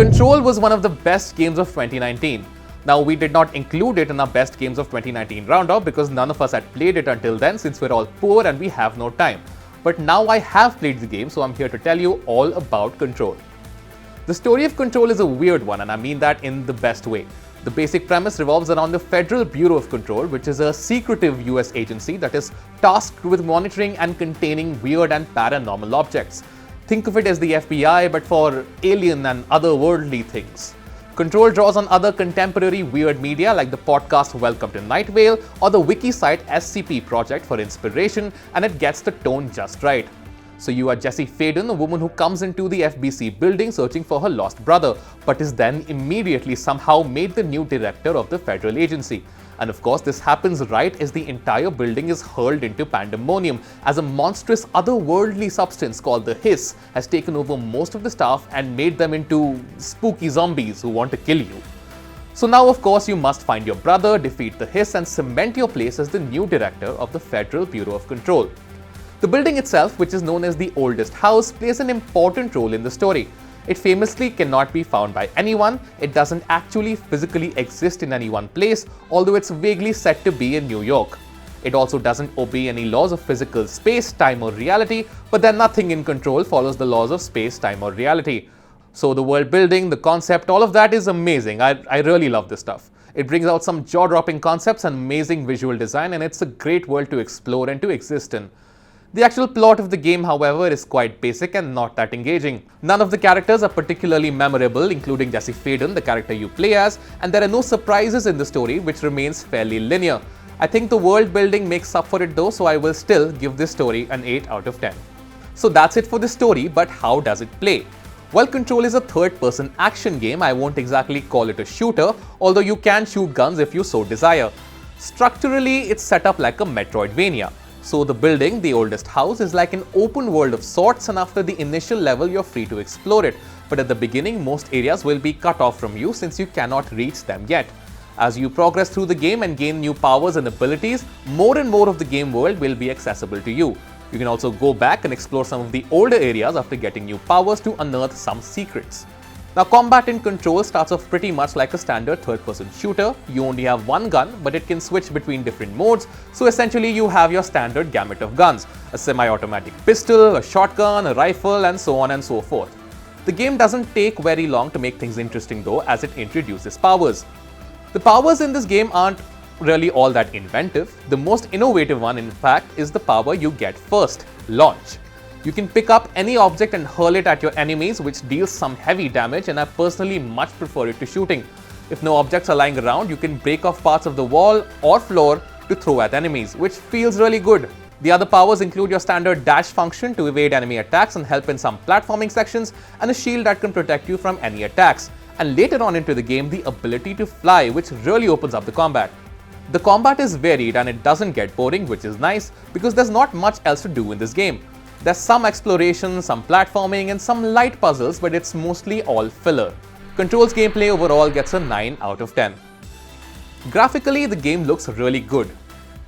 Control was one of the best games of 2019. Now, we did not include it in our best games of 2019 roundup because none of us had played it until then, since we're all poor and we have no time. But now I have played the game, so I'm here to tell you all about Control. The story of Control is a weird one, and I mean that in the best way. The basic premise revolves around the Federal Bureau of Control, which is a secretive US agency that is tasked with monitoring and containing weird and paranormal objects. Think of it as the FBI, but for alien and otherworldly things. Control draws on other contemporary weird media like the podcast Welcome to Night Vale or the wiki site SCP Project for inspiration, and it gets the tone just right. So you are Jessie Faden, a woman who comes into the FBC building searching for her lost brother, but is then immediately somehow made the new director of the federal agency. And of course, this happens right as the entire building is hurled into pandemonium, as a monstrous otherworldly substance called the Hiss has taken over most of the staff and made them into spooky zombies who want to kill you. So now, of course, you must find your brother, defeat the Hiss, and cement your place as the new director of the Federal Bureau of Control. The building itself, which is known as the oldest house, plays an important role in the story. It famously cannot be found by anyone. It doesn't actually physically exist in any one place, although it's vaguely said to be in New York. It also doesn't obey any laws of physical space, time, or reality, but then nothing in Control follows the laws of space, time, or reality. So the world building, the concept, all of that is amazing. I really love this stuff. It brings out some jaw-dropping concepts and amazing visual design, and it's a great world to explore and to exist in. The actual plot of the game, however, is quite basic and not that engaging. None of the characters are particularly memorable, including Jessie Faden, the character you play as, and there are no surprises in the story, which remains fairly linear. I think the world building makes up for it though, so I will still give this story an 8 out of 10. So that's it for the story, but how does it play? Well, Control is a third-person action game. I won't exactly call it a shooter, although you can shoot guns if you so desire. Structurally, it's set up like a Metroidvania. So the building, the oldest house, is like an open world of sorts, and after the initial level you're free to explore it. But at the beginning, most areas will be cut off from you since you cannot reach them yet. As you progress through the game and gain new powers and abilities, more and more of the game world will be accessible to you. You can also go back and explore some of the older areas after getting new powers to unearth some secrets. Now, combat in Control starts off pretty much like a standard third-person shooter. You only have one gun, but it can switch between different modes, so essentially you have your standard gamut of guns: a semi-automatic pistol, a shotgun, a rifle, and so on and so forth. The game doesn't take very long to make things interesting though, as it introduces powers. The powers in this game aren't really all that inventive. The most innovative one, in fact, is the power you get first: launch. You can pick up any object and hurl it at your enemies, which deals some heavy damage, and I personally much prefer it to shooting. If no objects are lying around, you can break off parts of the wall or floor to throw at enemies, which feels really good. The other powers include your standard dash function to evade enemy attacks and help in some platforming sections, and a shield that can protect you from any attacks. And later on into the game, the ability to fly, which really opens up the combat. The combat is varied and it doesn't get boring, which is nice because there's not much else to do in this game. There's some exploration, some platforming, and some light puzzles, but it's mostly all filler. Control's gameplay overall gets a 9 out of 10. Graphically, the game looks really good.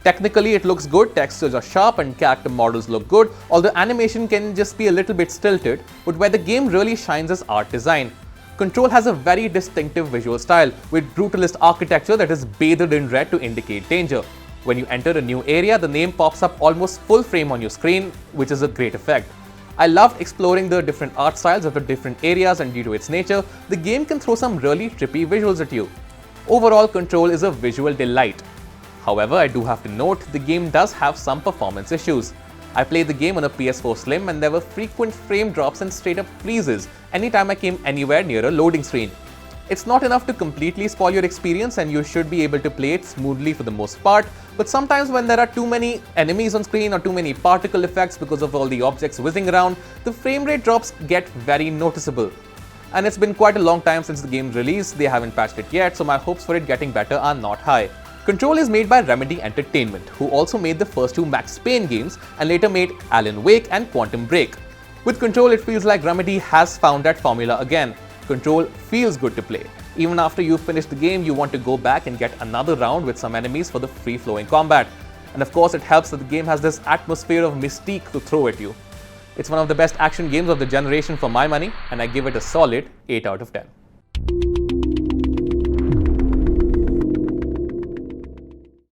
Technically, it looks good, textures are sharp, and character models look good, although animation can just be a little bit stilted, but where the game really shines is art design. Control has a very distinctive visual style, with brutalist architecture that is bathed in red to indicate danger. When you enter a new area, the name pops up almost full frame on your screen, which is a great effect. I loved exploring the different art styles of the different areas, and due to its nature, the game can throw some really trippy visuals at you. Overall, Control is a visual delight. However, I do have to note, the game does have some performance issues. I played the game on a PS4 Slim, and there were frequent frame drops and straight up freezes anytime I came anywhere near a loading screen. It's not enough to completely spoil your experience, and you should be able to play it smoothly for the most part, but sometimes when there are too many enemies on screen or too many particle effects because of all the objects whizzing around, the frame rate drops get very noticeable. And it's been quite a long time since the game released, they haven't patched it yet, so my hopes for it getting better are not high. Control is made by Remedy Entertainment, who also made the first two Max Payne games and later made Alan Wake and Quantum Break. With Control, it feels like Remedy has found that formula again. Control feels good to play. Even after you finish the game, you want to go back and get another round with some enemies for the free-flowing combat. And of course, it helps that the game has this atmosphere of mystique to throw at you. It's one of the best action games of the generation for my money, and I give it a solid 8 out of 10.